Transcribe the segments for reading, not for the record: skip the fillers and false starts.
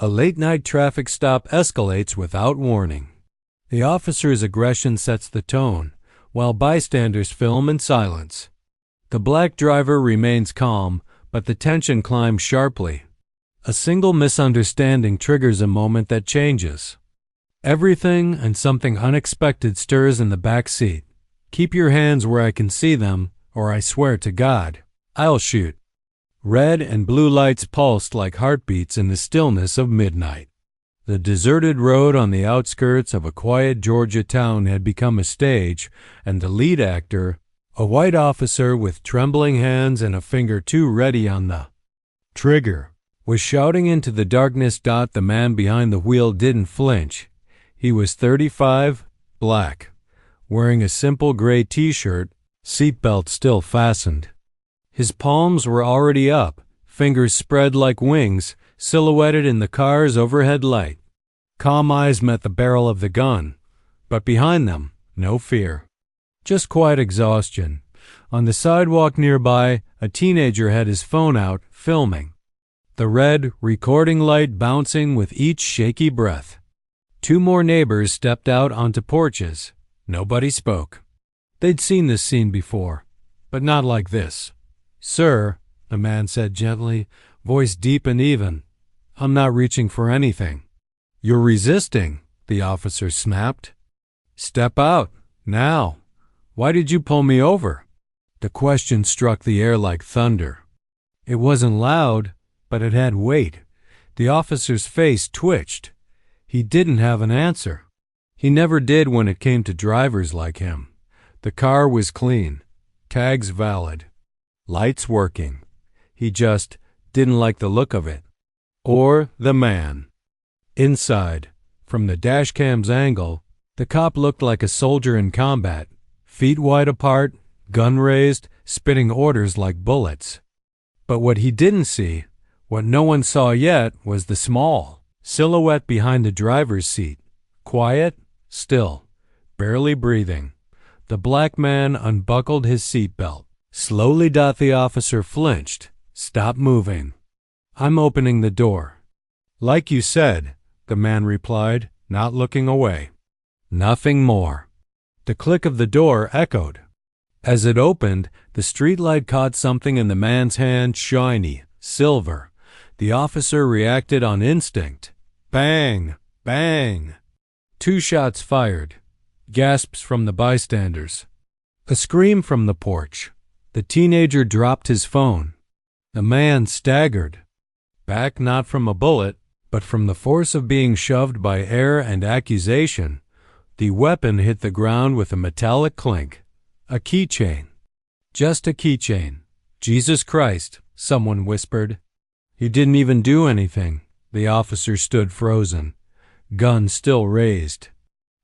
A late-night traffic stop escalates without warning. The officer's aggression sets the tone, while bystanders film in silence. The black driver remains calm, but the tension climbs sharply. A single misunderstanding triggers a moment that changes everything, and something unexpected stirs in the back seat. "Keep your hands where I can see them, or I swear to God, I'll shoot." Red and blue lights pulsed like heartbeats in the stillness of midnight. The deserted road on the outskirts of a quiet Georgia town had become a stage, and the lead actor, a white officer with trembling hands and a finger too ready on the trigger, was shouting into the darkness. The man behind the wheel didn't flinch. He was 35, black, wearing a simple gray t-shirt, seatbelt still fastened. His palms were already up, fingers spread like wings, silhouetted in the car's overhead light. Calm eyes met the barrel of the gun, but behind them, no fear. Just quiet exhaustion. On the sidewalk nearby, a teenager had his phone out, filming. The red recording light bouncing with each shaky breath. Two more neighbors stepped out onto porches. Nobody spoke. They'd seen this scene before, but not like this. "Sir," the man said gently, voice deep and even, "I'm not reaching for anything." "You're resisting," the officer snapped. "Step out, now. Why did you pull me over?" The question struck the air like thunder. It wasn't loud, but it had weight. The officer's face twitched. He didn't have an answer. He never did when it came to drivers like him. The car was clean, tags valid, lights working. He just didn't like the look of it. Or the man. Inside, from the dashcam's angle, the cop looked like a soldier in combat, feet wide apart, gun raised, spitting orders like bullets. But what he didn't see, what no one saw yet, was the small silhouette behind the driver's seat. Quiet, still, barely breathing. The black man unbuckled his seatbelt. Slowly, the officer flinched. "Stop moving. I'm opening the door." "Like you said," the man replied, not looking away. Nothing more. The click of the door echoed. As it opened, the streetlight caught something in the man's hand, shiny, silver. The officer reacted on instinct. Bang! Bang! 2 shots fired. Gasps from the bystanders. A scream from the porch. The teenager dropped his phone. The man staggered. Back not from a bullet, but from the force of being shoved by air and accusation. The weapon hit the ground with a metallic clink. A keychain. Just a keychain. "Jesus Christ," someone whispered. He didn't even do anything. The officer stood frozen, gun still raised,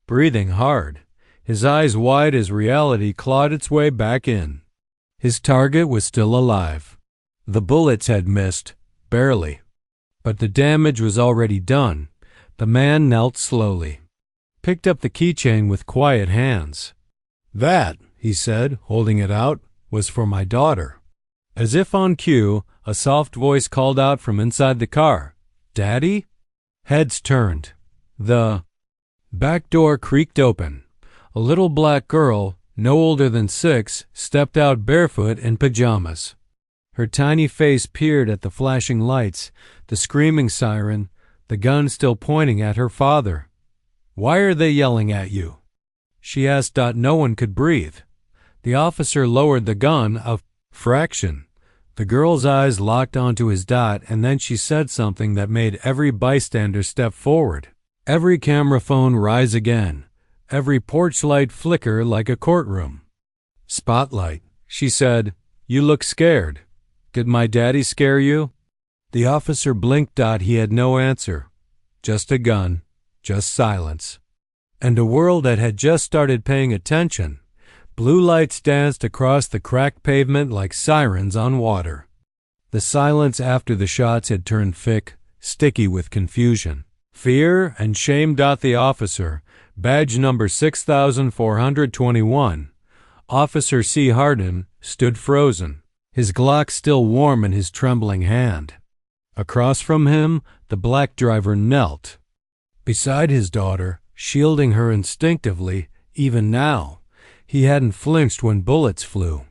breathing hard, his eyes wide as reality clawed its way back in. His target was still alive. The bullets had missed, barely. But the damage was already done. The man knelt slowly, picked up the keychain with quiet hands. "That," he said, holding it out, "was for my daughter." As if on cue, a soft voice called out from inside the car, "Daddy?" Heads turned. The back door creaked open. A little black girl, no older than 6, stepped out barefoot in pajamas. Her tiny face peered at the flashing lights, the screaming siren, the gun still pointing at her father. "Why are they yelling at you?" she asked. No one could breathe. The officer lowered the gun a fraction. The girl's eyes locked onto his dot, and then she said something that made every bystander step forward. Every camera phone rise again. Every porch light flicker like a courtroom. "Spotlight," she said. "You look scared. Did my daddy scare you?" The officer blinked. He had no answer. Just a gun. Just silence. And a world that had just started paying attention. Blue lights danced across the cracked pavement like sirens on water. The silence after the shots had turned thick, sticky with confusion, fear, and shame. The officer, badge number 6421, Officer C. Hardin, stood frozen, his Glock still warm in his trembling hand. Across from him, The black driver knelt beside his daughter, shielding her instinctively. Even now, he hadn't flinched when bullets flew.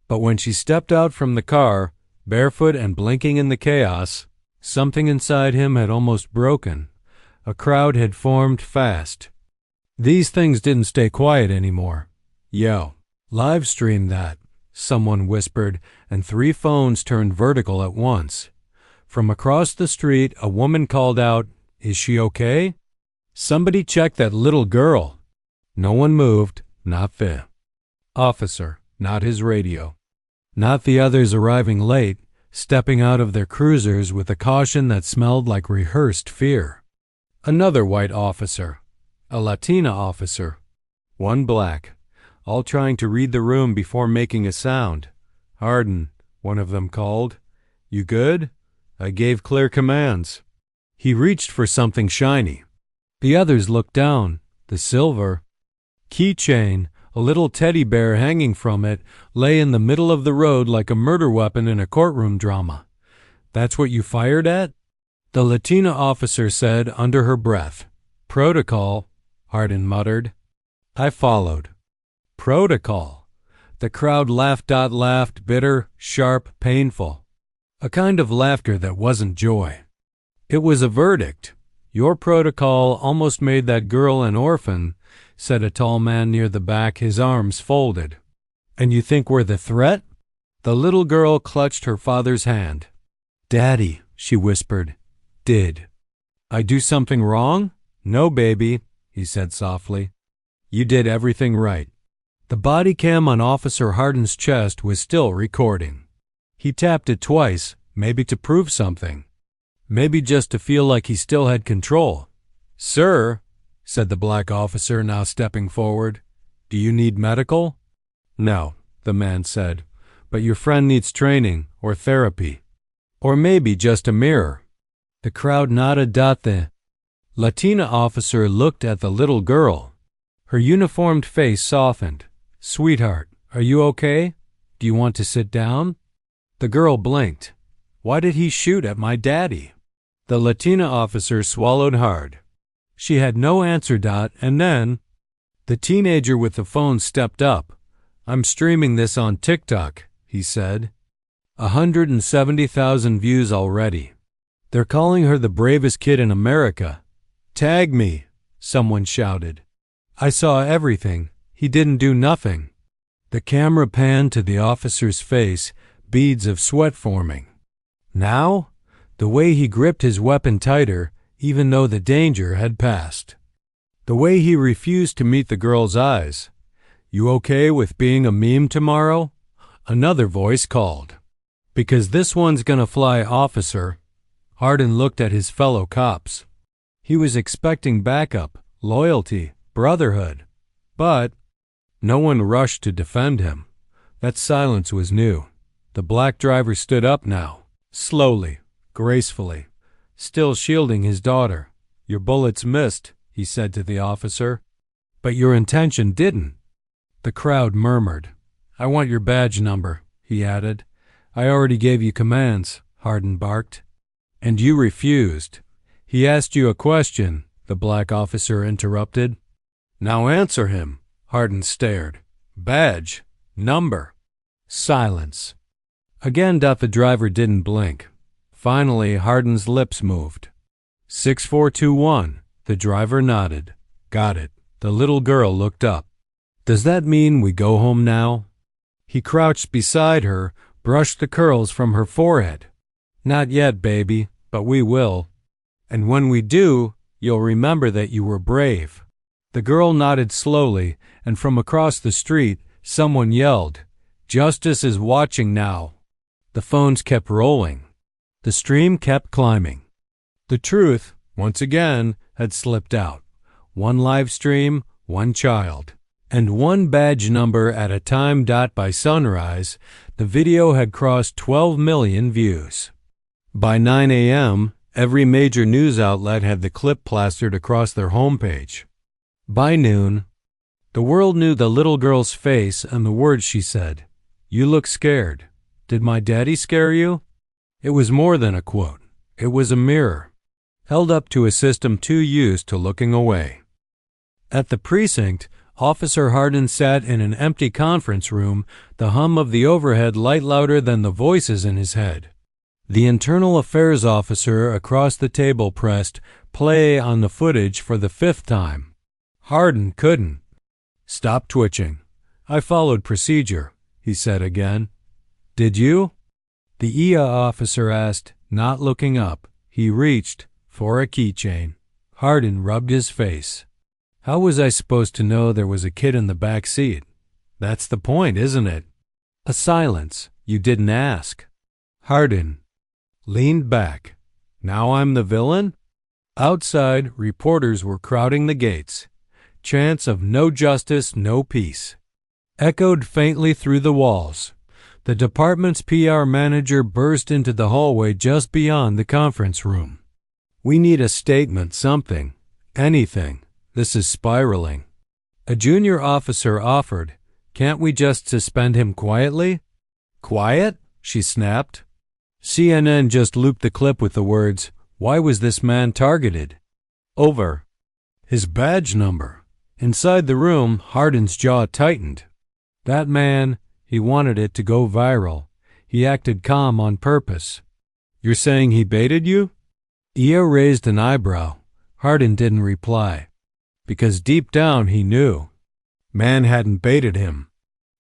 But when she stepped out from the car, barefoot and blinking in the chaos, something inside him had almost broken. A crowd had formed fast. These things didn't stay quiet anymore. "Yo, live stream that," someone whispered, and 3 phones turned vertical at once. From across the street, a woman called out, "Is she okay? Somebody check that little girl." No one moved, not the officer, not his radio, not the others arriving late, stepping out of their cruisers with a caution that smelled like rehearsed fear. Another white officer, a Latina officer, one black, all trying to read the room before making a sound. "Hardin," one of them called. "You good? I gave clear commands." He reached for something shiny. The others looked down. The silver keychain, a little teddy bear hanging from it, lay in the middle of the road like a murder weapon in a courtroom drama. "That's what you fired at?" The Latina officer said under her breath. "Protocol," Hardin muttered. I followed. "Protocol." The crowd laughed, bitter, sharp, painful. A kind of laughter that wasn't joy. It was a verdict. "Your protocol almost made that girl an orphan," said a tall man near the back, his arms folded. "And you think we're the threat?" The little girl clutched her father's hand. "Daddy," she whispered. "Did I do something wrong?" "No, baby," he said softly. "You did everything right." The body cam on Officer Hardin's chest was still recording. He tapped it twice, maybe to prove something. Maybe just to feel like he still had control. "Sir," said the black officer, now stepping forward, "do you need medical?" "No," the man said, "but your friend needs training or therapy. Or maybe just a mirror." The crowd nodded. The Latina officer looked at the little girl. Her uniformed face softened. "Sweetheart, are you okay? Do you want to sit down?" The girl blinked. "Why did he shoot at my daddy?" The Latina officer swallowed hard. She had no answer. And then the teenager with the phone stepped up. "I'm streaming this on TikTok," he said. 170,000 views already. They're calling her the bravest kid in America. "Tag me," someone shouted. "I saw everything. He didn't do nothing." The camera panned to the officer's face, beads of sweat forming. Now, the way he gripped his weapon tighter, even though the danger had passed. The way he refused to meet the girl's eyes. "You okay with being a meme tomorrow?" Another voice called. "Because this one's gonna fly, officer." Hardin looked at his fellow cops. He was expecting backup, loyalty, brotherhood. But no one rushed to defend him. That silence was new. The black driver stood up now, slowly, gracefully, still shielding his daughter. "Your bullets missed," he said to the officer. "But your intention didn't." The crowd murmured. "I want your badge number," he added. "I already gave you commands," Hardin barked. "And you refused." "He asked you a question," the black officer interrupted. "Now answer him." Hardin stared. "Badge. Number." Silence. Again. The driver didn't blink. Finally, Hardin's lips moved. 6421. The driver nodded. "Got it." The little girl looked up. "Does that mean we go home now?" He crouched beside her, brushed the curls from her forehead. "Not yet, baby, but we will. And when we do, you'll remember that you were brave." The girl nodded slowly, and from across the street, someone yelled, "Justice is watching now." The phones kept rolling. The stream kept climbing. The truth, once again, had slipped out. One live stream, one child, and one badge number at a time. By sunrise, the video had crossed 12 million views. By 9 a.m., every major news outlet had the clip plastered across their homepage. By noon, the world knew the little girl's face and the words she said. "You look scared. Did my daddy scare you?" It was more than a quote. It was a mirror. held up to a system too used to looking away. At the precinct, Officer Hardin sat in an empty conference room, the hum of the overhead light louder than the voices in his head. The internal affairs officer across the table pressed play on the footage for the 5th time. Hardin couldn't. "Stop twitching. I followed procedure," he said again. "Did you?" The IA officer asked, not looking up. He reached for a keychain. Hardin rubbed his face. "How was I supposed to know there was a kid in the back seat? That's the point, isn't it?" A silence. "You didn't ask." Hardin leaned back. "Now I'm the villain?" Outside, reporters were crowding the gates. Chants of "no justice, no peace" echoed faintly through the walls. The department's PR manager burst into the hallway just beyond the conference room. "We need a statement, something. Anything. This is spiraling." A junior officer offered, "Can't we just suspend him quietly?" "Quiet?" she snapped. CNN just looped the clip with the words, "Why was this man targeted?" Over. His badge number. Inside the room, Hardin's jaw tightened. That man, he wanted it to go viral. He acted calm on purpose. "You're saying he baited you?" Io raised an eyebrow. Hardin didn't reply. Because deep down he knew. Man hadn't baited him.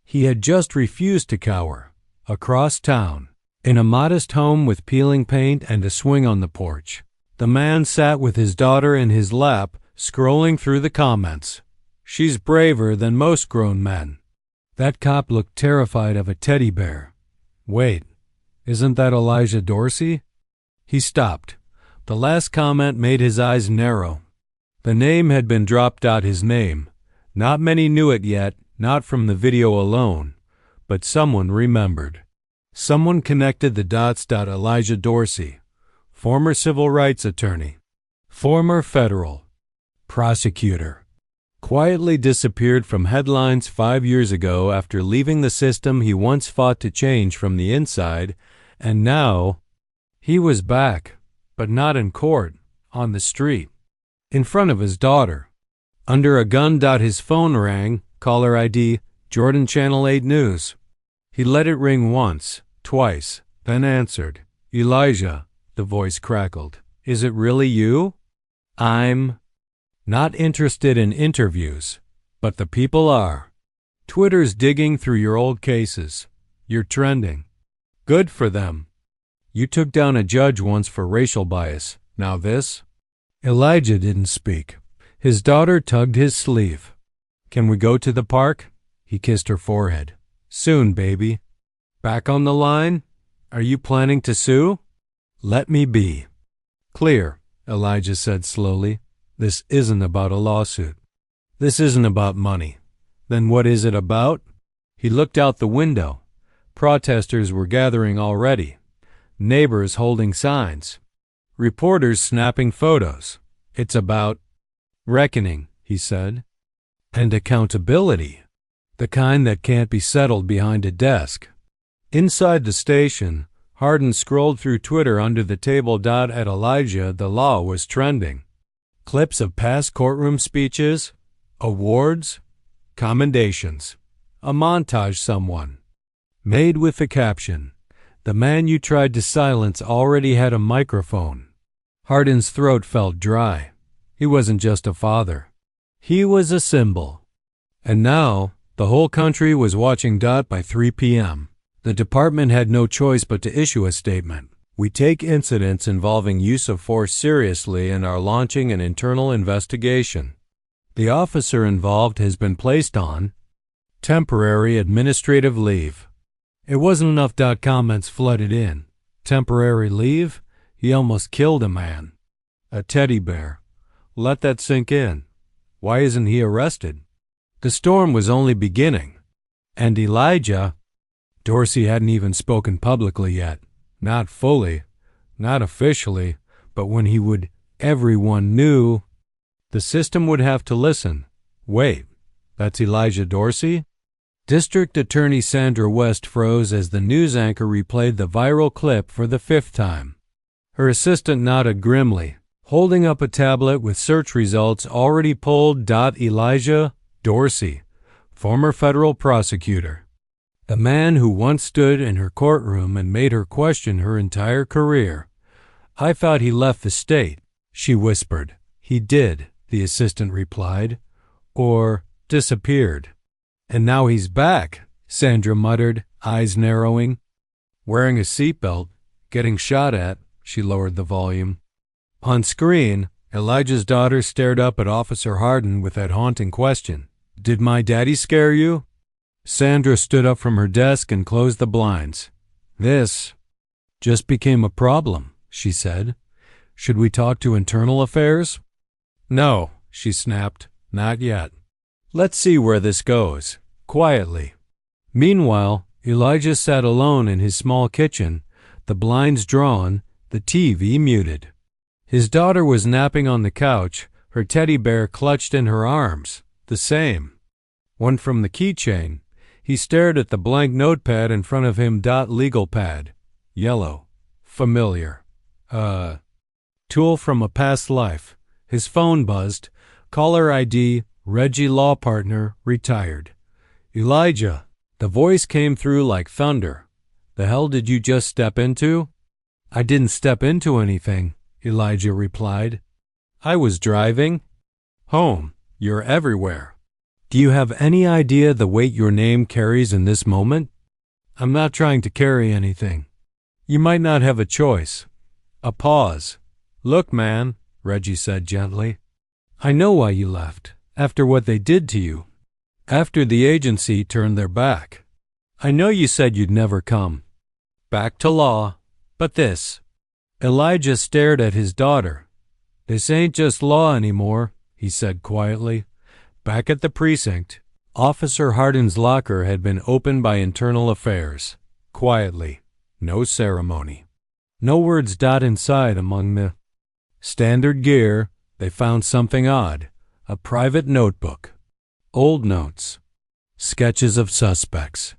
He had just refused to cower. Across town, in a modest home with peeling paint and a swing on the porch, the man sat with his daughter in his lap, scrolling through the comments. "She's braver than most grown men." That cop looked terrified of a teddy bear. "Wait, isn't that Elijah Dorsey?" He stopped. The last comment made his eyes narrow. The name had been dropped out. His name. Not many knew it yet, not from the video alone, but someone remembered. Someone connected the dots. Elijah Dorsey, former civil rights attorney, former federal prosecutor, quietly disappeared from headlines 5 years ago after leaving the system he once fought to change from the inside, and now he was back, but not in court, on the street, in front of his daughter, under a gun. His phone rang, caller ID, Jordan Channel 8 News. He let it ring once, twice, then answered. "Elijah," the voice crackled. "Is it really you? I'm not interested in interviews, but the people are. Twitter's digging through your old cases. You're trending. Good for them. You took down a judge once for racial bias. Now this?" Elijah didn't speak. His daughter tugged his sleeve. "Can we go to the park?" He kissed her forehead. "Soon, baby." "Back on the line? Are you planning to sue?" "Let me be clear," Elijah said slowly. "This isn't about a lawsuit. This isn't about money. Then what is it about?" He looked out the window. Protesters were gathering already. Neighbors holding signs. Reporters snapping photos. "It's about reckoning," he said. "And accountability. The kind that can't be settled behind a desk." Inside the station, Hardin scrolled through Twitter under the table. At Elijah, the law was trending. Clips of past courtroom speeches, awards, commendations. A montage someone made with the caption, "The man you tried to silence already had a microphone." Hardin's throat felt dry. He wasn't just a father. He was a symbol. And now, the whole country was watching. By 3 p.m., the department had no choice but to issue a statement. "We take incidents involving use of force seriously and are launching an internal investigation. The officer involved has been placed on temporary administrative leave." It wasn't enough. Comments flooded in. Temporary leave? He almost killed a man. A teddy bear. Let that sink in. Why isn't he arrested? The storm was only beginning. And Elijah, Dorsey hadn't even spoken publicly yet. Not fully, not officially, but when he would, everyone knew. The system would have to listen. Wait, that's Elijah Dorsey? District Attorney Sandra West froze as the news anchor replayed the viral clip for the 5th time. Her assistant nodded grimly. holding up a tablet with search results already pulled. Elijah Dorsey, former federal prosecutor. The man who once stood in her courtroom and made her question her entire career. I thought he left the state, she whispered. He did, the assistant replied. Or disappeared. And now he's back, Sandra muttered, eyes narrowing. Wearing a seatbelt, getting shot at, she lowered the volume. On screen, Elijah's daughter stared up at Officer Hardin with that haunting question. Did my daddy scare you? Sandra stood up from her desk and closed the blinds. This just became a problem, she said. Should we talk to internal affairs? No, she snapped. Not yet. Let's see where this goes. Quietly. Meanwhile, Elijah sat alone in his small kitchen, the blinds drawn, the TV muted. His daughter was napping on the couch, her teddy bear clutched in her arms. The same. One from the keychain. He stared at the blank notepad in front of him. Legal pad. Yellow. Familiar. Tool from a past life. His phone buzzed. Caller ID, Reggie law partner, retired. Elijah. The voice came through like thunder. The hell did you just step into? I didn't step into anything, Elijah replied. I was driving. Home. You're everywhere. Do you have any idea the weight your name carries in this moment? I'm not trying to carry anything. You might not have a choice. A pause. Look, man, Reggie said gently. I know why you left, after what they did to you. After the agency turned their back. I know you said you'd never come. Back to law. But this. Elijah stared at his daughter. This ain't just law anymore, he said quietly. Back at the precinct, Officer Hardin's locker had been opened by Internal Affairs. Quietly. No ceremony. No words. Inside among the standard gear, they found something odd. A private notebook. Old notes. Sketches of suspects.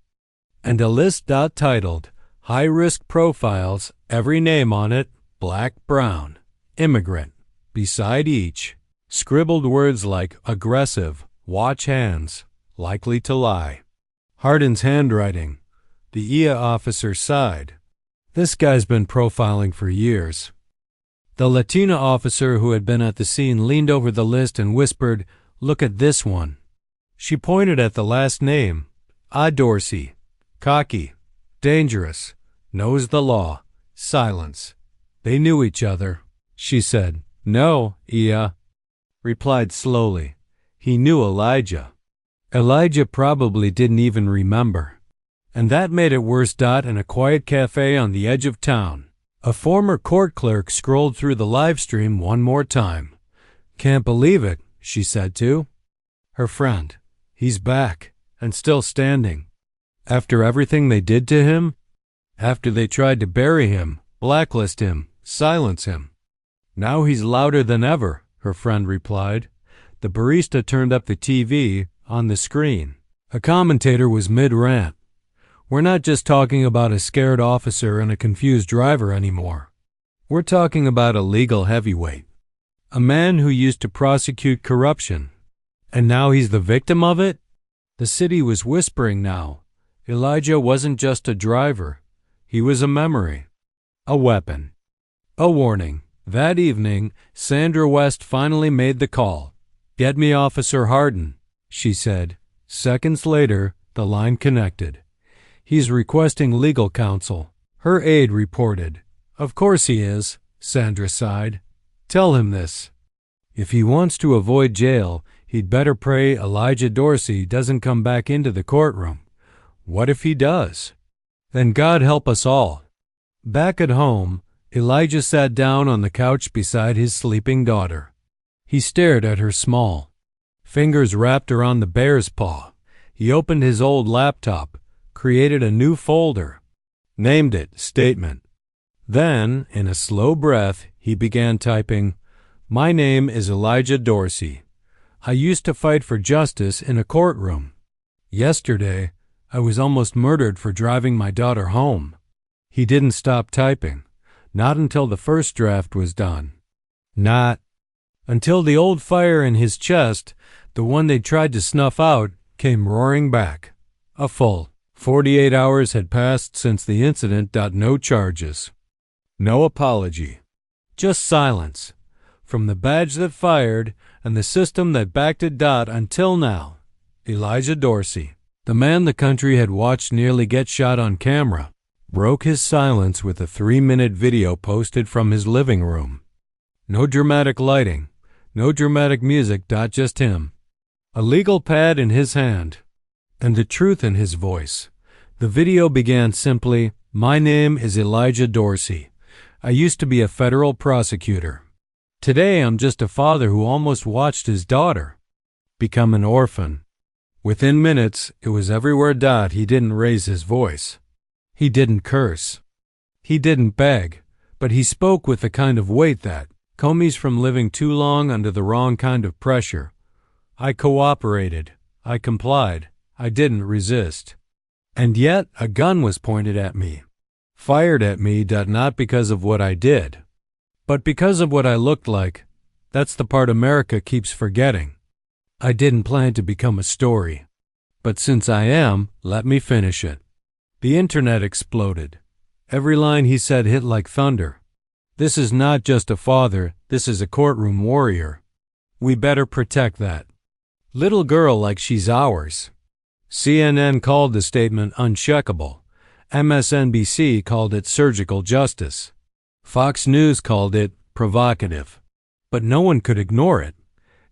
And a list. Titled, High-Risk Profiles, every name on it, black, brown, immigrant. Beside each, scribbled words like aggressive, watch hands, likely to lie. Hardin's handwriting. The IA officer sighed. This guy's been profiling for years. The Latina officer who had been at the scene leaned over the list and whispered, Look at this one. She pointed at the last name. Dorsey. Cocky. Dangerous. Knows the law. Silence. They knew each other. She said, No, Ia. Replied slowly. He knew Elijah. Elijah probably didn't even remember. And that made it worse. In a quiet cafe on the edge of town, a former court clerk scrolled through the live stream one more time. Can't believe it, she said to her friend. He's back, and still standing. After everything they did to him? After they tried to bury him, blacklist him, silence him. Now he's louder than ever, her friend replied. The barista turned up the TV on the screen. A commentator was mid-rant. We're not just talking about a scared officer and a confused driver anymore. We're talking about a legal heavyweight. A man who used to prosecute corruption. And now he's the victim of it? The city was whispering now. Elijah wasn't just a driver. He was a memory. A weapon. A warning. That evening, Sandra West finally made the call. Get me Officer Hardin, she said. Seconds later, the line connected. He's requesting legal counsel, her aide reported. Of course he is, Sandra sighed. Tell him this. If he wants to avoid jail, he'd better pray Elijah Dorsey doesn't come back into the courtroom. What if he does? Then God help us all. Back at home, Elijah sat down on the couch beside his sleeping daughter. He stared at her small fingers wrapped around the bear's paw. He opened his old laptop, created a new folder, named it Statement. Then, in a slow breath, he began typing, My name is Elijah Dorsey. I used to fight for justice in a courtroom. Yesterday, I was almost murdered for driving my daughter home. He didn't stop typing, not until the first draft was done. Not until the old fire in his chest, the one they tried to snuff out, came roaring back. A full 48 hours had passed since the incident. No charges. No apology. Just silence. From the badge that fired and the system that backed it. Until now. Elijah Dorsey, the man the country had watched nearly get shot on camera, broke his silence with a 3-minute video posted from his living room. No dramatic lighting, no dramatic music. Just him. A legal pad in his hand, and the truth in his voice. The video began simply, "My name is Elijah Dorsey. I used to be a federal prosecutor. Today I'm just a father who almost watched his daughter become an orphan." Within minutes, it was everywhere. He didn't raise his voice. He didn't curse. He didn't beg, but he spoke with the kind of weight that comes from living too long under the wrong kind of pressure. I cooperated. I complied. I didn't resist. And yet, a gun was pointed at me. Fired at me. Not because of what I did, but because of what I looked like. That's the part America keeps forgetting. I didn't plan to become a story. But since I am, let me finish it. The internet exploded. Every line he said hit like thunder. This is not just a father, this is a courtroom warrior. We better protect that little girl like she's ours. CNN called the statement uncheckable. MSNBC called it surgical justice. Fox News called it provocative. But no one could ignore it.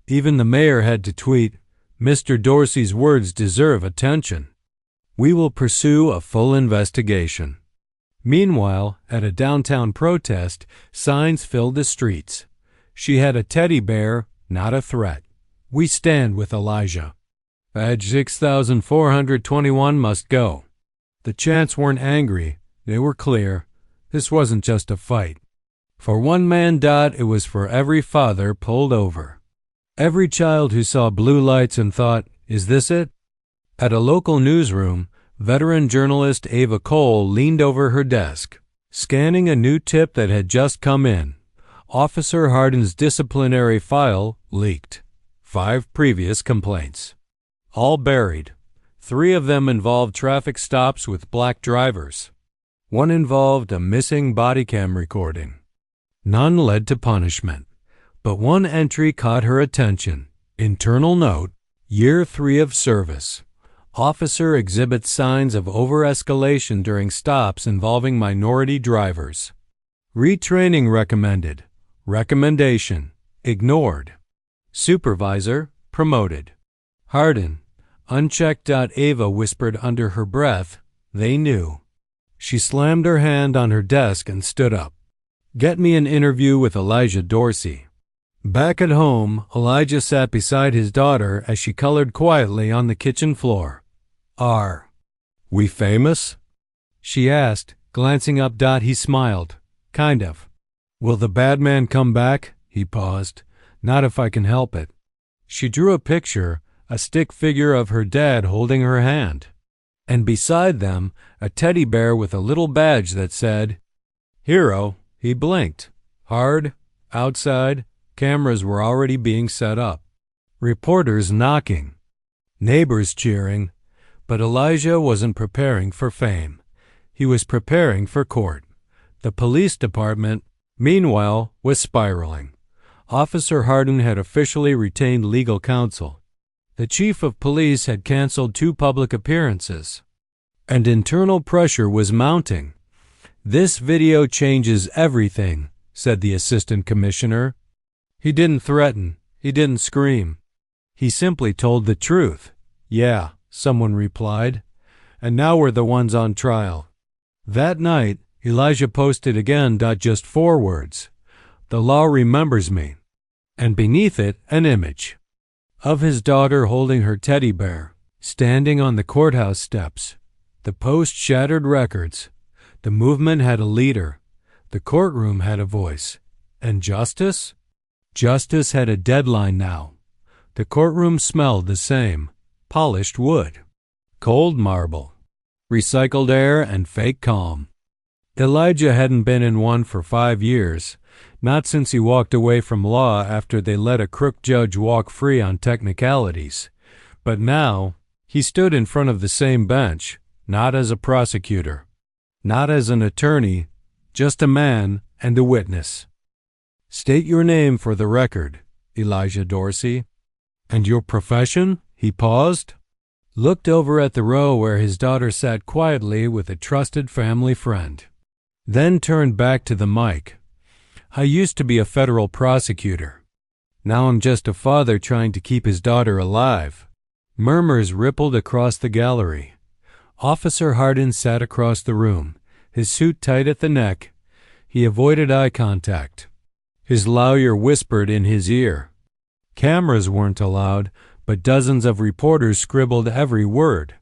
Even the mayor had to tweet, "Mr. Dorsey's words deserve attention. We will pursue a full investigation." Meanwhile, at a downtown protest, signs filled the streets. She had a teddy bear, not a threat. "We stand with Elijah. Badge 6421 must go." The chants weren't angry. They were clear. This wasn't just a fight. For one man. It was for every father pulled over. Every child who saw blue lights and thought, "Is this it?" At a local newsroom, veteran journalist Ava Cole leaned over her desk, scanning a new tip that had just come in. Officer Hardin's disciplinary file leaked. 5 previous complaints. All buried. 3 of them involved traffic stops with black drivers. 1 involved a missing body cam recording. None led to punishment. But 1 entry caught her attention. Internal note, Year 3 of service. Officer exhibits signs of over-escalation during stops involving minority drivers. Retraining recommended. Recommendation ignored. Supervisor promoted. Hardin, unchecked. Ava whispered under her breath, "They knew." She slammed her hand on her desk and stood up. "Get me an interview with Elijah Dorsey." Back at home, Elijah sat beside his daughter as she colored quietly on the kitchen floor. "Are we famous?" she asked, glancing up. He smiled. "Kind of." "Will the bad man come back?" He paused. "Not if I can help it." She drew a picture, a stick figure of her dad holding her hand, and beside them, a teddy bear with a little badge that said, "Hero." He blinked. Hard, outside, cameras were already being set up. Reporters knocking. Neighbors cheering. But Elijah wasn't preparing for fame. He was preparing for court. The police department, meanwhile, was spiraling. Officer Hardin had officially retained legal counsel. The chief of police had canceled 2 public appearances. And internal pressure was mounting. "This video changes everything," said the assistant commissioner. He didn't threaten. He didn't scream. He simply told the truth. "Yeah," someone replied. "And now we're the ones on trial." That night, Elijah posted again. Just 4 words. "The law remembers me." And beneath it, an image of his daughter holding her teddy bear, standing on the courthouse steps. The post shattered records. The movement had a leader. The courtroom had a voice. And justice? Justice had a deadline now. The courtroom smelled the same. Polished wood, cold marble, recycled air, and fake calm. Elijah hadn't been in one for 5 years. Not since he walked away from law after they let a crook judge walk free on technicalities. But now, he stood in front of the same bench, not as a prosecutor, not as an attorney, just a man and a witness. "State your name for the record, Elijah Dorsey." "And your profession?" He paused, looked over at the row where his daughter sat quietly with a trusted family friend, then turned back to the mic. "I used to be a federal prosecutor. Now I'm just a father trying to keep his daughter alive." Murmurs rippled across the gallery. Officer Hardin sat across the room, his suit tight at the neck. He avoided eye contact. His lawyer whispered in his ear. Cameras weren't allowed, but dozens of reporters scribbled every word.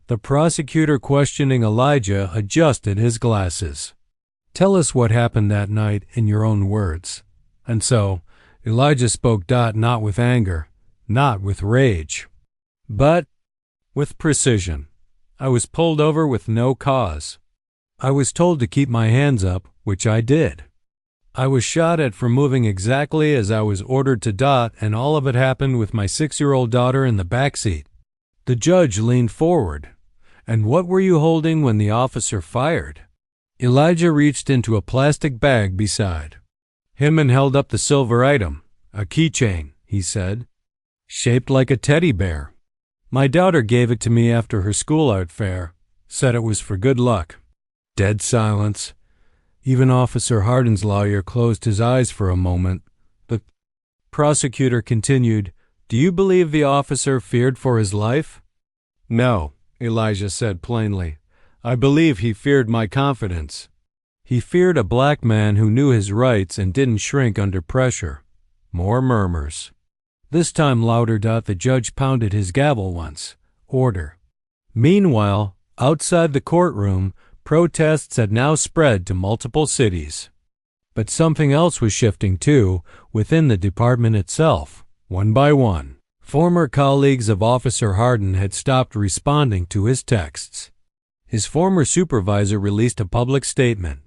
The prosecutor questioning Elijah adjusted his glasses. "Tell us what happened that night in your own words." And so, Elijah spoke not with anger, not with rage, but with precision. "I was pulled over with no cause. I was told to keep my hands up, which I did. I was shot at for moving exactly as I was ordered to and all of it happened with my 6-year-old daughter in the backseat." The judge leaned forward. "And what were you holding when the officer fired?" Elijah reached into a plastic bag beside him and held up the silver item. "A keychain," he said, "shaped like a teddy bear. My daughter gave it to me after her school art fair, said it was for good luck." Dead silence. Even Officer Hardin's lawyer closed his eyes for a moment. The prosecutor continued, "Do you believe the officer feared for his life?" "No," Elijah said plainly. "I believe he feared my confidence. He feared a black man who knew his rights and didn't shrink under pressure." More murmurs. This time louder. The judge pounded his gavel once. Order. Meanwhile, outside the courtroom, protests had now spread to multiple cities. But something else was shifting too, within the department itself. One by one, former colleagues of Officer Hardin had stopped responding to his texts. His former supervisor released a public statement.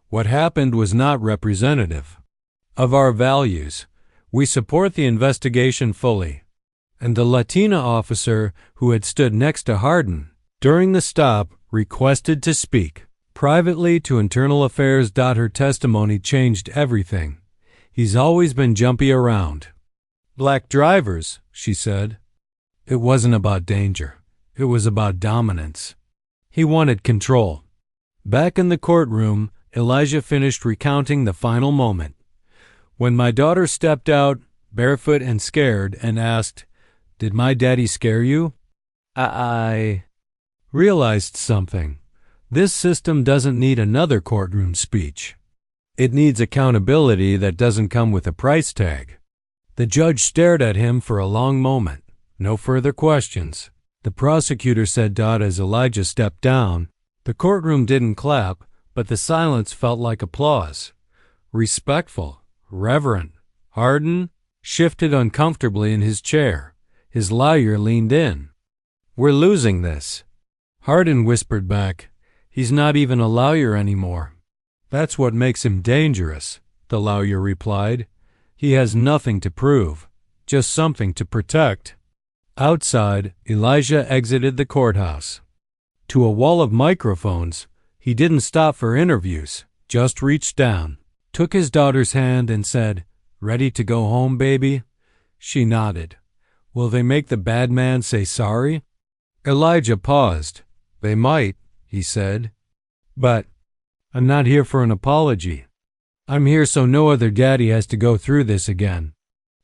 "What happened was not representative of our values. We support the investigation fully." And the Latina officer who had stood next to Hardin during the stop requested to speak privately to Internal Affairs. Her testimony changed everything. "He's always been jumpy around black drivers," she said. "It wasn't about danger. It was about dominance. He wanted control." Back in the courtroom, Elijah finished recounting the final moment. "When my daughter stepped out, barefoot and scared, and asked, 'Did my daddy scare you?' I realized something. This system doesn't need another courtroom speech. It needs accountability that doesn't come with a price tag." The judge stared at him for a long moment. No further questions. The prosecutor said as Elijah stepped down. The courtroom didn't clap, but the silence felt like applause. Respectful, reverent. Hardin shifted uncomfortably in his chair. His lawyer leaned in. "We're losing this." Hardin whispered back, "He's not even a lawyer anymore." "That's what makes him dangerous," the lawyer replied. "He has nothing to prove, just something to protect." Outside, Elijah exited the courthouse. To a wall of microphones, he didn't stop for interviews, just reached down, took his daughter's hand and said, "Ready to go home, baby?" She nodded. "Will they make the bad man say sorry?" Elijah paused. "They might," he said. "But I'm not here for an apology. I'm here so no other daddy has to go through this again."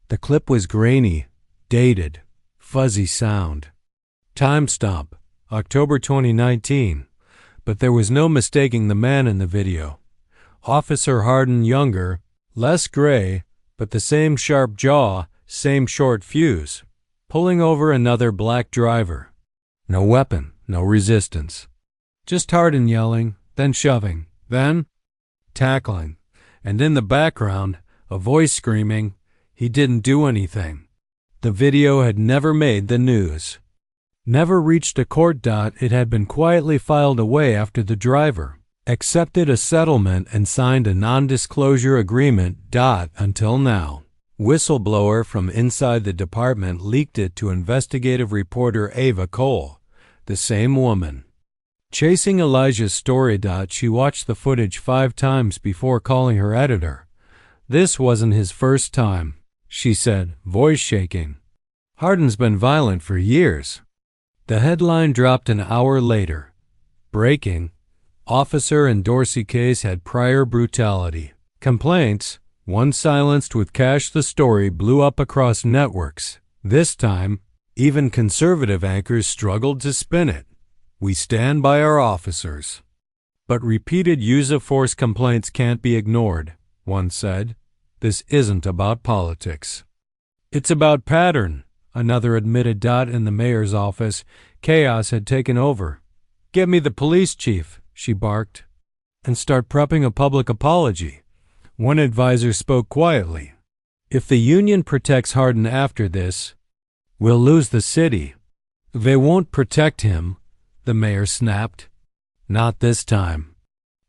The clip was grainy, dated, fuzzy sound. Timestamp, October 2019. But there was no mistaking the man in the video. Officer Hardin younger, less gray, but the same sharp jaw, same short fuse, pulling over another black driver. No weapon, no resistance. Just Hardin yelling, then shoving, then tackling. And in the background, a voice screaming, "He didn't do anything." The video had never made the news. Never reached a court. It had been quietly filed away after the driver, accepted a settlement and signed a non-disclosure agreement. Until now. Whistleblower from inside the department leaked it to investigative reporter Ava Cole, the same woman. Chasing Elijah's story. She watched the footage 5 times before calling her editor. This wasn't his first time, she said, voice shaking. Hardin's been violent for years. The headline dropped an hour later. Breaking. Officer and Dorsey case had prior brutality. Complaints, one silenced with cash. The story blew up across networks. This time, even conservative anchors struggled to spin it. We stand by our officers. But repeated use of force complaints can't be ignored, one said. This isn't about politics. It's about pattern, another admitted. In the mayor's office, chaos had taken over. Get me the police chief, she barked, and start prepping a public apology. One advisor spoke quietly. If the union protects Hardin after this, we'll lose the city. They won't protect him, the mayor snapped. Not this time.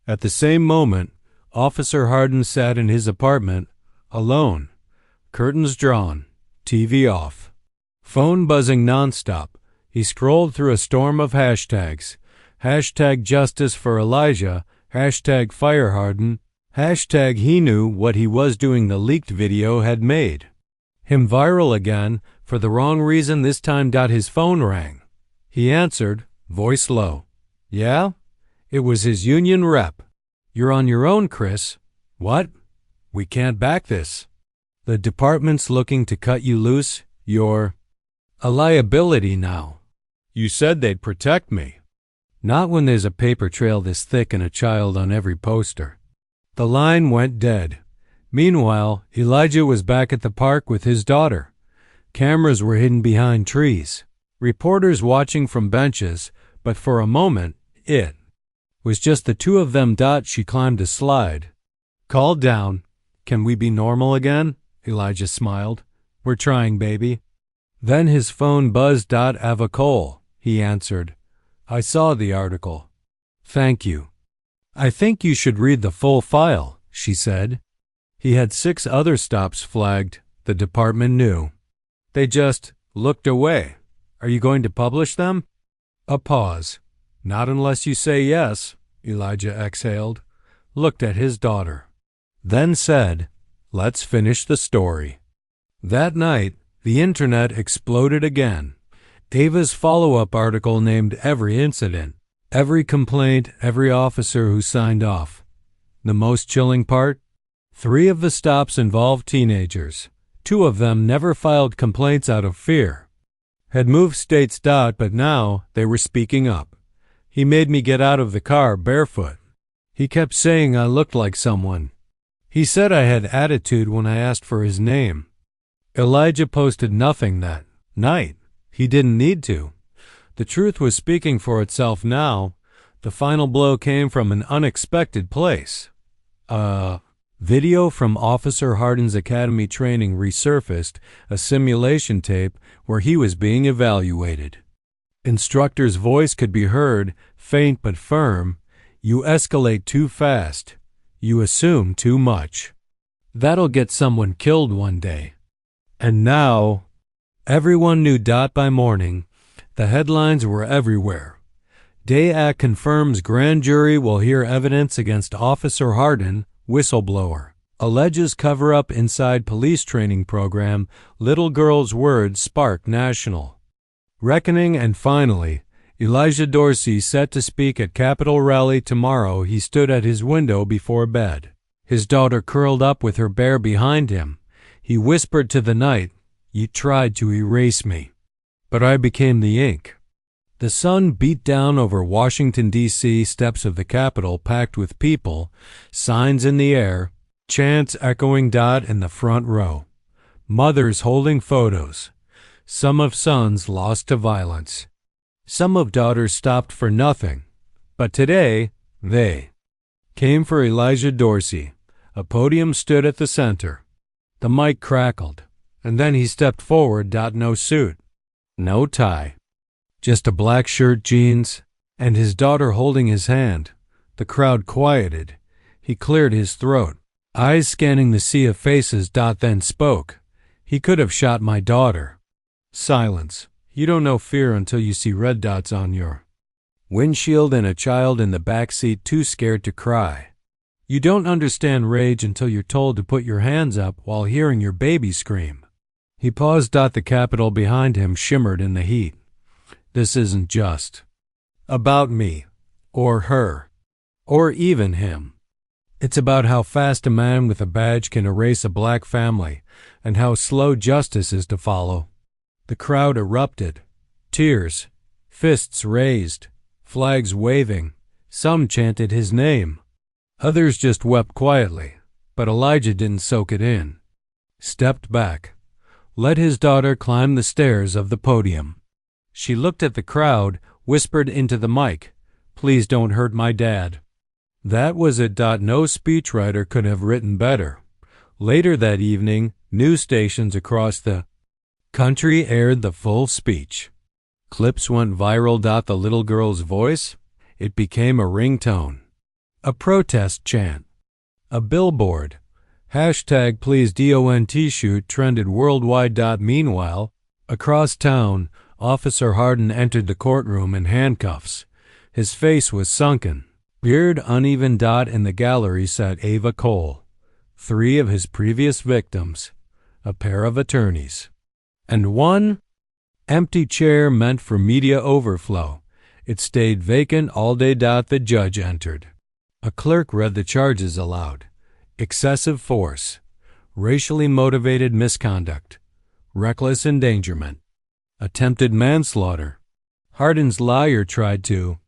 At the same moment, Officer Hardin sat in his apartment, alone, curtains drawn, TV off, phone buzzing nonstop. He scrolled through a storm of hashtags. Hashtag justice for Elijah, hashtag fire Hardin, hashtag he knew what he was doing. The leaked video had made him viral again for the wrong reason this time. His phone rang. He answered, voice low. Yeah? It was his union rep. You're on your own, Chris. What? We can't back this. The department's looking to cut you loose. You're a liability now. You said they'd protect me. Not when there's a paper trail this thick and a child on every poster. The line went dead. Meanwhile, Elijah was back at the park with his daughter. Cameras were hidden behind trees. Reporters watching from benches, but for a moment, it was just the two of them. She climbed a slide. Called down. Can we be normal again? Elijah smiled. We're trying, baby. Then his phone buzzed. Ava Cole, he answered. I saw the article. Thank you. I think you should read the full file, she said. He had 6 other stops flagged, the department knew. They just looked away. Are you going to publish them? A pause. Not unless you say yes, Elijah exhaled, looked at his daughter. Then said, let's finish the story. That night, the internet exploded again. Ava's follow-up article named every incident, every complaint, every officer who signed off. The most chilling part? 3 of the stops involved teenagers. 2 of them never filed complaints out of fear. Had moved states. But now they were speaking up. He made me get out of the car barefoot. He kept saying I looked like someone. He said I had attitude when I asked for his name. Elijah posted nothing that night. He didn't need to. The truth was speaking for itself now. The final blow came from an unexpected place. Video from Officer Hardin's academy training resurfaced, a simulation tape where he was being evaluated. Instructor's voice could be heard, faint but firm. You escalate too fast. You assume too much. That'll get someone killed one day. And now, everyone knew. By morning, the headlines were everywhere. DAC confirms grand jury will hear evidence against Officer Hardin, whistleblower. Alleges cover-up inside police training program. Little girl's words spark national reckoning. And finally, Elijah Dorsey set to speak at Capitol rally tomorrow. He stood at his window before bed. His daughter curled up with her bear behind him. He whispered to the night, "You tried to erase me, but I became the ink." The sun beat down over Washington, D.C. Steps of the Capitol packed with people, signs in the air, chants echoing. In the front row, mothers holding photos, some of sons lost to violence, some of daughters stopped for nothing. But today, they came for Elijah Dorsey. A podium stood at the center. The mic crackled, and then he stepped forward. No suit, no tie, just a black shirt, jeans, and his daughter holding his hand. The crowd quieted. He cleared his throat, eyes scanning the sea of faces. Then spoke. He could have shot my daughter. Silence. You don't know fear until you see red dots on your windshield and a child in the backseat too scared to cry. You don't understand rage until you're told to put your hands up while hearing your baby scream. He paused. The Capitol behind him shimmered in the heat. This isn't just about me, or her, or even him. It's about how fast a man with a badge can erase a black family and how slow justice is to follow. The crowd erupted. Tears, fists raised, flags waving. Some chanted his name. Others just wept quietly, but Elijah didn't soak it in. Stepped back, let his daughter climb the stairs of the podium. She looked at the crowd, whispered into the mic, "Please don't hurt my dad." That was it. No speechwriter could have written better. Later that evening, news stations across the country aired the full speech. Clips went viral. The little girl's voice, it became a ringtone, a protest chant, a billboard. Hashtag Please DONT Shoot trended worldwide. Meanwhile, across town, Officer Hardin entered the courtroom in handcuffs. His face was sunken, beard uneven. In the gallery sat Ava Cole, 3 of his previous victims, a pair of attorneys, and one empty chair meant for media overflow. It stayed vacant all day. The judge entered. A clerk read the charges aloud. Excessive force, racially motivated misconduct, reckless endangerment, attempted manslaughter. Hardin's lawyer tried to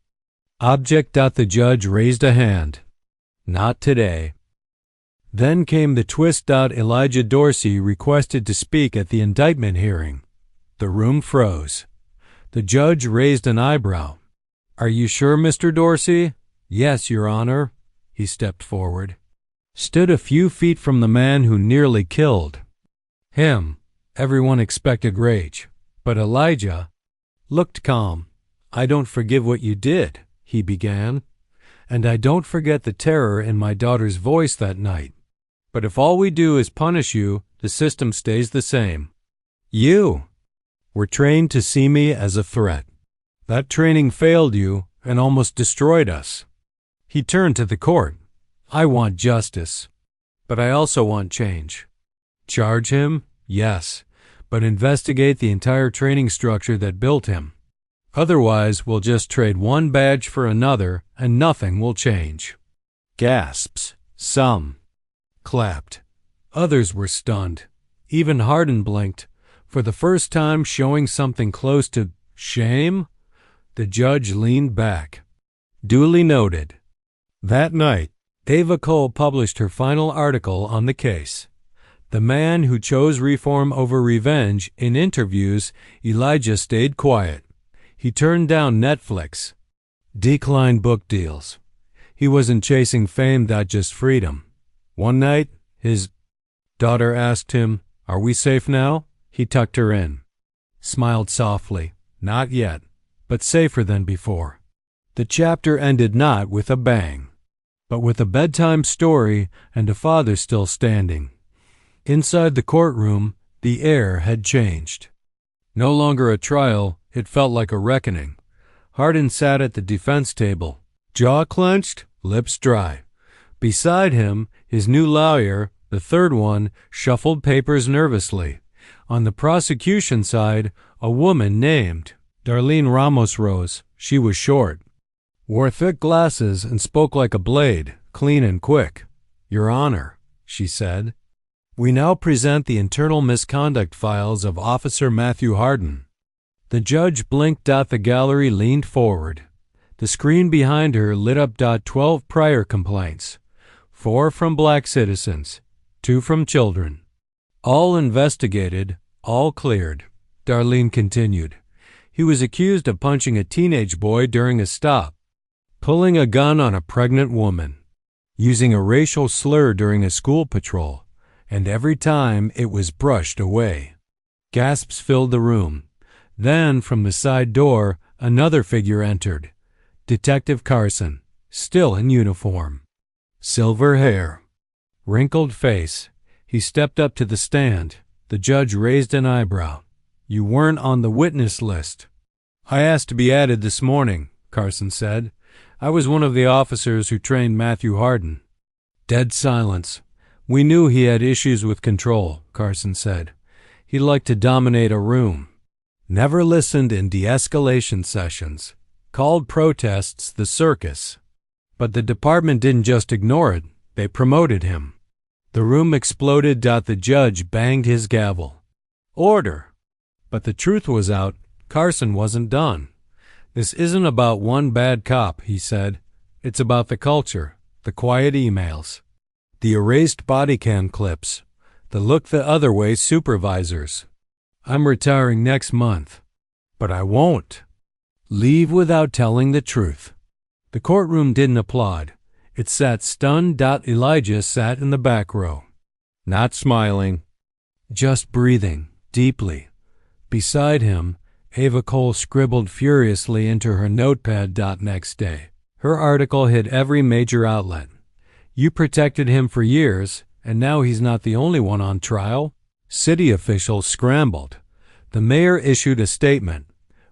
object. The judge raised a hand. Not today. Then came the twist. Elijah Dorsey requested to speak at the indictment hearing. The room froze. The judge raised an eyebrow. Are you sure, Mr. Dorsey? Yes, Your Honor. He stepped forward, stood a few feet from the man who nearly killed him. Everyone expected rage, but Elijah looked calm. I don't forgive what you did, he began, and I don't forget the terror in my daughter's voice that night. But if all we do is punish you, the system stays the same. You were trained to see me as a threat. That training failed you and almost destroyed us. He turned to the court. I want justice, but I also want change. Charge him? Yes, but investigate the entire training structure that built him. Otherwise, we'll just trade one badge for another and nothing will change. Gasps. Some clapped. Others were stunned. Even Hardin blinked, for the first time showing something close to shame. The judge leaned back. Duly noted. That night, Ava Cole published her final article on the case. The man who chose reform over revenge. In interviews, Elijah stayed quiet. He turned down Netflix, declined book deals. He wasn't chasing fame, just freedom. One night, his daughter asked him, "Are we safe now?" He tucked her in, smiled softly. Not yet, but safer than before. The chapter ended not with a bang, but with a bedtime story and a father still standing. Inside the courtroom, the air had changed. No longer a trial, it felt like a reckoning. Hardin sat at the defense table, jaw clenched, lips dry. Beside him, his new lawyer, the third one, shuffled papers nervously. On the prosecution side, a woman named Darlene Ramos rose. She was short, wore thick glasses, and spoke like a blade, clean and quick. "Your Honor," she said, "we now present the internal misconduct files of Officer Matthew Hardin." The judge blinked. The gallery leaned forward. The screen behind her lit up. 12 prior complaints, 4 from black citizens, 2 from children. All investigated, all cleared. Darlene continued. He was accused of punching a teenage boy during a stop, pulling a gun on a pregnant woman, using a racial slur during a school patrol, and every time it was brushed away. Gasps filled the room. Then, from the side door, another figure entered. Detective Carson, still in uniform. Silver hair. Wrinkled face. He stepped up to the stand. The judge raised an eyebrow. You weren't on the witness list. I asked to be added this morning, Carson said. I was one of the officers who trained Matthew Harden. Dead silence. We knew he had issues with control, Carson said. He liked to dominate a room. Never listened in de-escalation sessions. Called protests the circus. But the department didn't just ignore it. They promoted him. The room exploded. The judge banged his gavel. Order. But the truth was out. Carson wasn't done. This isn't about one bad cop, he said. It's about the culture, the quiet emails, the erased body cam clips, the look the other way supervisors. I'm retiring next month. But I won't. Leave without telling the truth. The courtroom didn't applaud. It sat stunned. Elijah sat in the back row, not smiling, just breathing deeply. Beside him, Ava Cole scribbled furiously into her notepad. Next day, her article hit every major outlet. You protected him for years, and now he's not the only one on trial. City officials scrambled. The mayor issued a statement.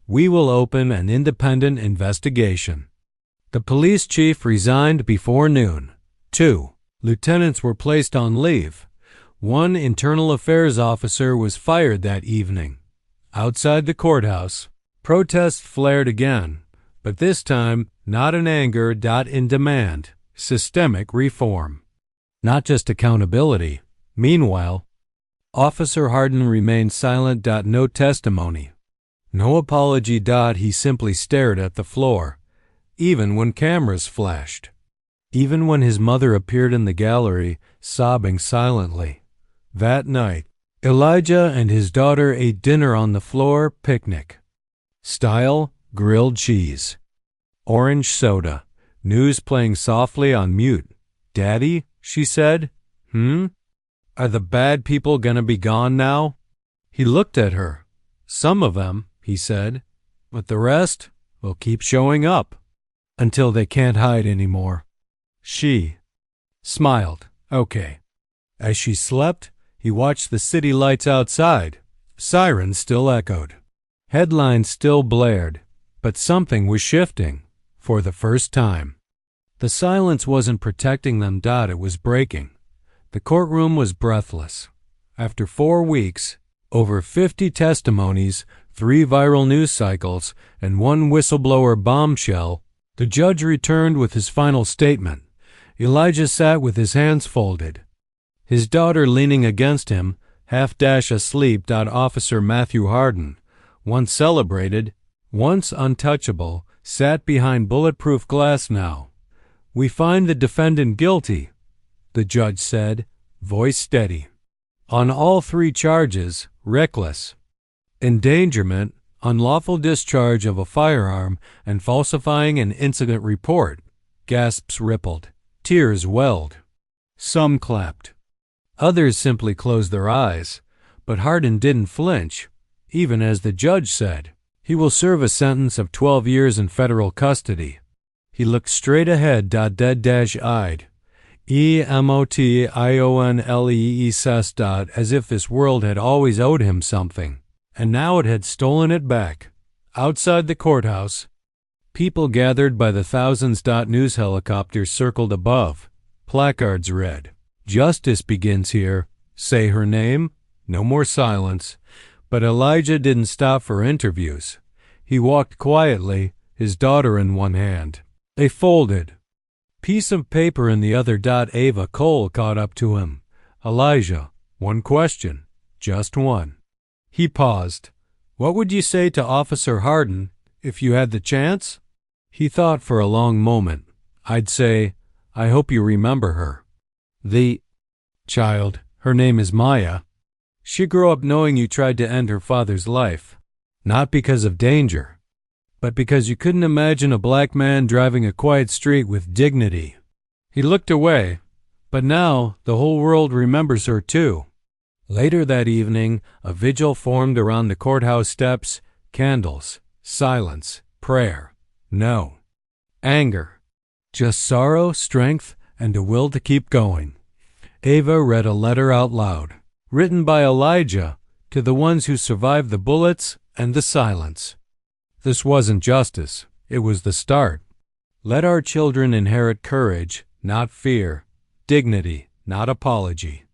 We will open an independent investigation. The police chief resigned before noon. 2 lieutenants were placed on leave. 1 internal affairs officer was fired that evening. Outside the courthouse, protests flared again, but this time not in anger. In demand. Systemic reform. Not just accountability. Meanwhile, Officer Harden remained silent. No testimony. No apology. He simply stared at the floor. Even when cameras flashed. Even when his mother appeared in the gallery, sobbing silently. That night, Elijah and his daughter ate dinner on the floor. Picnic. Style, grilled cheese. Orange soda. News playing softly on mute. Daddy, she said. Are the bad people gonna be gone now? He looked at her. Some of them, he said. But the rest will keep showing up. Until they can't hide anymore. She smiled. Okay. As she slept, he watched the city lights outside. Sirens still echoed. Headlines still blared. But something was shifting. For the first time. The silence wasn't protecting them. It was breaking. The courtroom was breathless. After 4 weeks, over 50 testimonies, 3 viral news cycles, and 1 whistleblower bombshell, the judge returned with his final statement. Elijah sat with his hands folded. His daughter leaning against him, half asleep. Officer Matthew Harden, once celebrated, once untouchable, sat behind bulletproof glass now. We find the defendant guilty, the judge said, voice steady. On all 3 charges, reckless endangerment, unlawful discharge of a firearm, and falsifying an incident report. Gasps rippled. Tears welled. Some clapped. Others simply closed their eyes. But Harden didn't flinch, even as the judge said, he will serve a sentence of 12 years in federal custody. He looked straight ahead. Dead-eyed. Emotionlee. As if this world had always owed him something. And now it had stolen it back. Outside the courthouse, people gathered by the thousands. News helicopters circled above. Placards read, Justice begins here. Say her name. No more silence. But Elijah didn't stop for interviews. He walked quietly, his daughter in one hand. A folded piece of paper in the other. Ava Cole caught up to him. Elijah, 1 question. Just 1. He paused. What would you say to Officer Harden if you had the chance? He thought for a long moment. I'd say, I hope you remember her. The child, her name is Maya. She grew up knowing you tried to end her father's life. Not because of danger, but because you couldn't imagine a black man driving a quiet street with dignity. He looked away, but now the whole world remembers her too. Later that evening, a vigil formed around the courthouse steps. Candles, silence, prayer. No. Anger. Just sorrow, strength, and a will to keep going. Ava read a letter out loud, written by Elijah to the ones who survived the bullets and the silence. This wasn't justice. It was the start. Let our children inherit courage, not fear, dignity, not apology.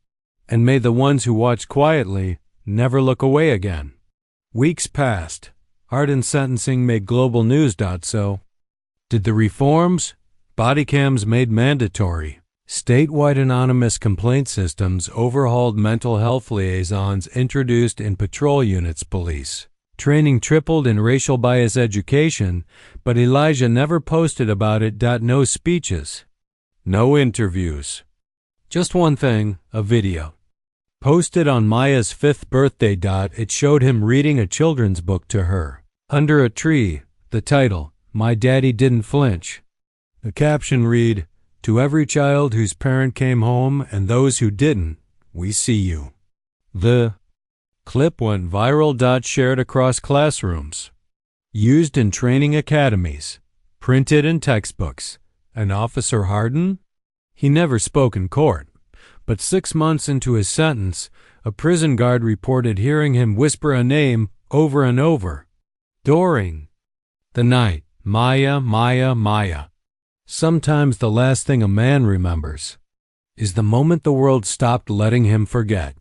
And may the ones who watch quietly never look away again. Weeks passed. Ardent sentencing made global news. So, did the reforms? Body cams made mandatory. Statewide anonymous complaint systems overhauled, mental health liaisons introduced in patrol units police. Training tripled in racial bias education, but Elijah never posted about it. No speeches. No interviews. Just one thing, a video. Posted on Maya's 5th birthday. It showed him reading a children's book to her. Under a tree, the title, My Daddy Didn't Flinch. The caption read, To every child whose parent came home and those who didn't, we see you. The clip went viral. Shared across classrooms. Used in training academies. Printed in textbooks. And Officer Harden? He never spoke in court. But 6 months into his sentence, a prison guard reported hearing him whisper a name over and over. During the night, Maya, Maya, Maya. Sometimes the last thing a man remembers is the moment the world stopped letting him forget.